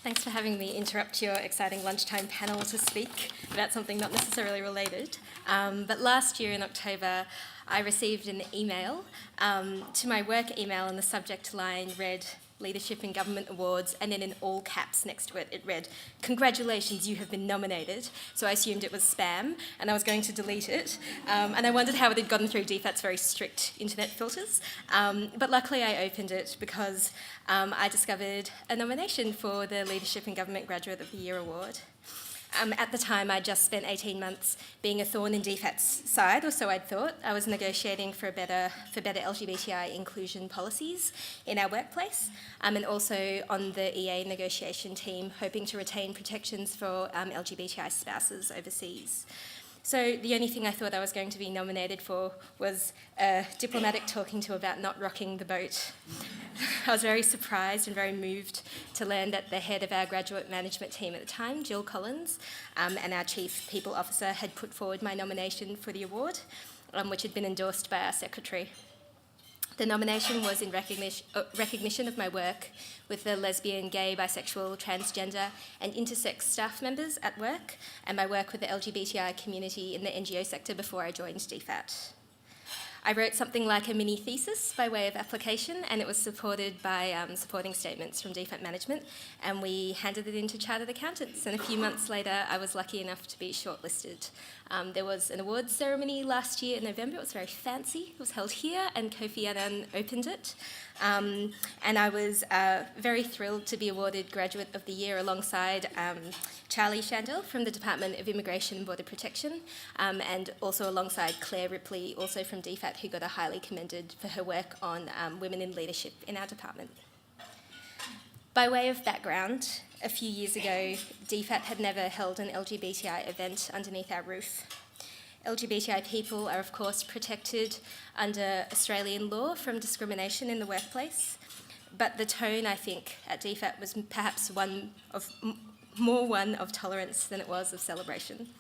Thanks for having me interrupt your exciting lunchtime panel to speak about something not necessarily related. But last year in October, I received an email to my work email, and the subject line read Leadership in Government Awards, and then in all caps next to it, it read, "Congratulations, you have been nominated." So I assumed it was spam, and I was going to delete it. And I wondered how it had gotten through DFAT's very strict internet filters. But luckily I opened it because I discovered a nomination for the Leadership in Government Graduate of the Year Award. At the time, I'd just spent 18 months being a thorn in DFAT's side, or so I'd thought. I was negotiating for better LGBTI inclusion policies in our workplace, and also on the EA negotiation team, hoping to retain protections for LGBTI spouses overseas. So the only thing I thought I was going to be nominated for was a diplomatic talking to about not rocking the boat. I was very surprised and very moved to learn that the head of our graduate management team at the time, Jill Collins, and our chief people officer had put forward my nomination for the award, which had been endorsed by our secretary. The nomination was in recognition of my work with the lesbian, gay, bisexual, transgender and intersex staff members at work, and my work with the LGBTI community in the NGO sector before I joined DFAT. I wrote something like a mini thesis by way of application, and it was supported by supporting statements from DFAT management, and we handed it in to chartered accountants, and a few months later I was lucky enough to be shortlisted. There was an awards ceremony last year in November. It was very fancy. It was held here, and Kofi Annan opened it. And I was very thrilled to be awarded Graduate of the Year alongside Charlie Shandell from the Department of Immigration and Border Protection, and also alongside Claire Ripley, also from DFAT, who got a highly commended for her work on women in leadership in our department. By way of background, a few years ago, DFAT had never held an LGBTI event underneath our roof. LGBTI people are, of course, protected under Australian law from discrimination in the workplace, but the tone, I think, at DFAT was perhaps more one of tolerance than it was of celebration.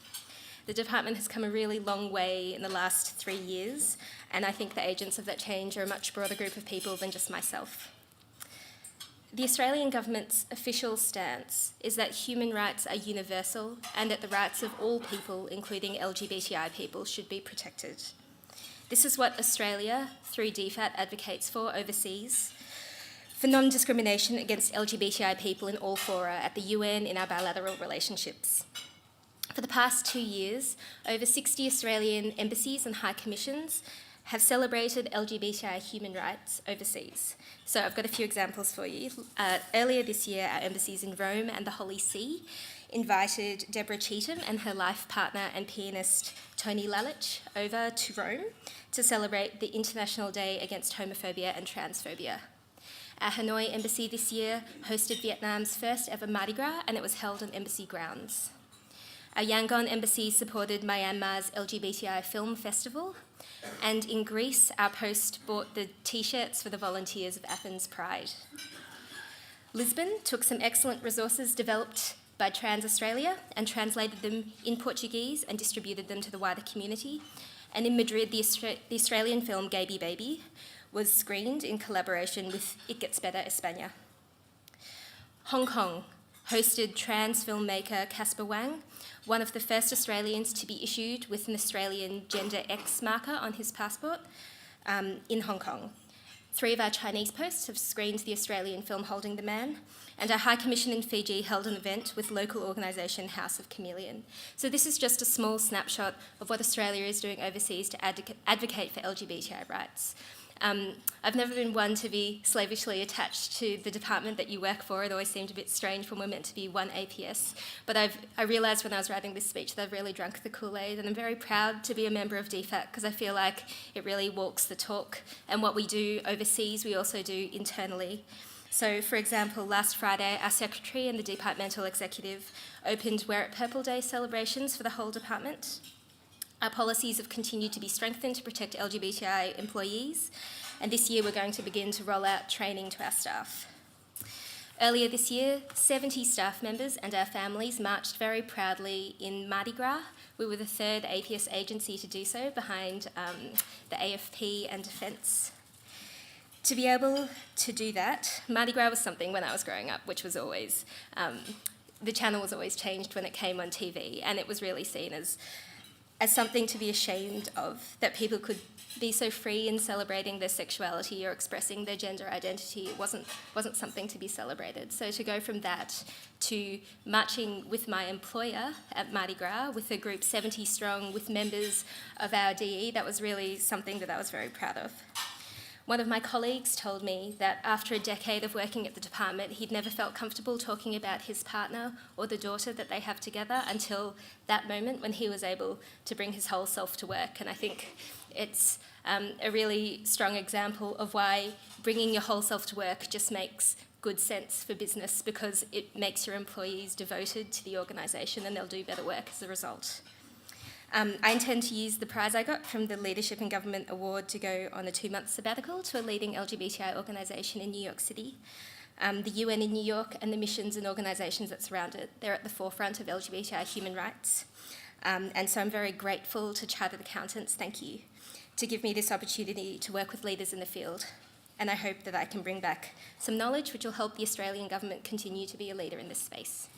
The department has come a really long way in the last 3 years, and I think the agents of that change are a much broader group of people than just myself. The Australian government's official stance is that human rights are universal and that the rights of all people, including LGBTI people, should be protected. This is what Australia, through DFAT, advocates for overseas, for non-discrimination against LGBTI people in all fora at the UN in our bilateral relationships. For the past 2 years, over 60 Australian embassies and high commissions have celebrated LGBTI human rights overseas. So I've got a few examples for you. Earlier this year, our embassies in Rome and the Holy See invited Deborah Cheetham and her life partner and pianist Tony Lalich over to Rome to celebrate the International Day Against Homophobia and Transphobia. Our Hanoi embassy this year hosted Vietnam's first ever Mardi Gras, and it was held on embassy grounds. Our Yangon embassy supported Myanmar's LGBTI Film Festival, and in Greece, our post bought the T-shirts for the volunteers of Athens Pride. Lisbon took some excellent resources developed by Trans Australia and translated them in Portuguese and distributed them to the wider community. And in Madrid, the Australian film Gaby Baby was screened in collaboration with It Gets Better España. Hong Kong hosted trans filmmaker Caspar Wang, one of the first Australians to be issued with an Australian gender X marker on his passport in Hong Kong. 3 of our Chinese posts have screened the Australian film Holding the Man, and our High Commission in Fiji held an event with local organisation House of Chameleon. So this is just a small snapshot of what Australia is doing overseas to advocate for LGBTI rights. I've never been one to be slavishly attached to the department that you work for. It always seemed a bit strange when we're meant to be one APS. But I realised when I was writing this speech that I've really drunk the Kool-Aid, and I'm very proud to be a member of DFAT because I feel like it really walks the talk. And what we do overseas, we also do internally. So, for example, last Friday, our secretary and the departmental executive opened Wear It Purple Day celebrations for the whole department. Our policies have continued to be strengthened to protect LGBTI employees, and this year we're going to begin to roll out training to our staff. Earlier this year, 70 staff members and our families marched very proudly in Mardi Gras. We were the 3rd APS agency to do so, behind the AFP and Defence. To be able to do that, Mardi Gras was something when I was growing up, which was always, the channel was always changed when it came on TV, and it was really seen as something to be ashamed of, that people could be so free in celebrating their sexuality or expressing their gender identity. It wasn't something to be celebrated. So to go from that to marching with my employer at Mardi Gras with a group 70 strong with members of our DE, that was really something that I was very proud of. One of my colleagues told me that after a decade of working at the department, he'd never felt comfortable talking about his partner or the daughter that they have together until that moment when he was able to bring his whole self to work. And I think it's a really strong example of why bringing your whole self to work just makes good sense for business, because it makes your employees devoted to the organisation and they'll do better work as a result. I intend to use the prize I got from the Leadership in Government Award to go on a 2-month sabbatical to a leading LGBTI organisation in New York City. The UN in New York and the missions and organisations that surround it, they're at the forefront of LGBTI human rights. And so I'm very grateful to Chartered Accountants, thank you, to give me this opportunity to work with leaders in the field. And I hope that I can bring back some knowledge which will help the Australian government continue to be a leader in this space.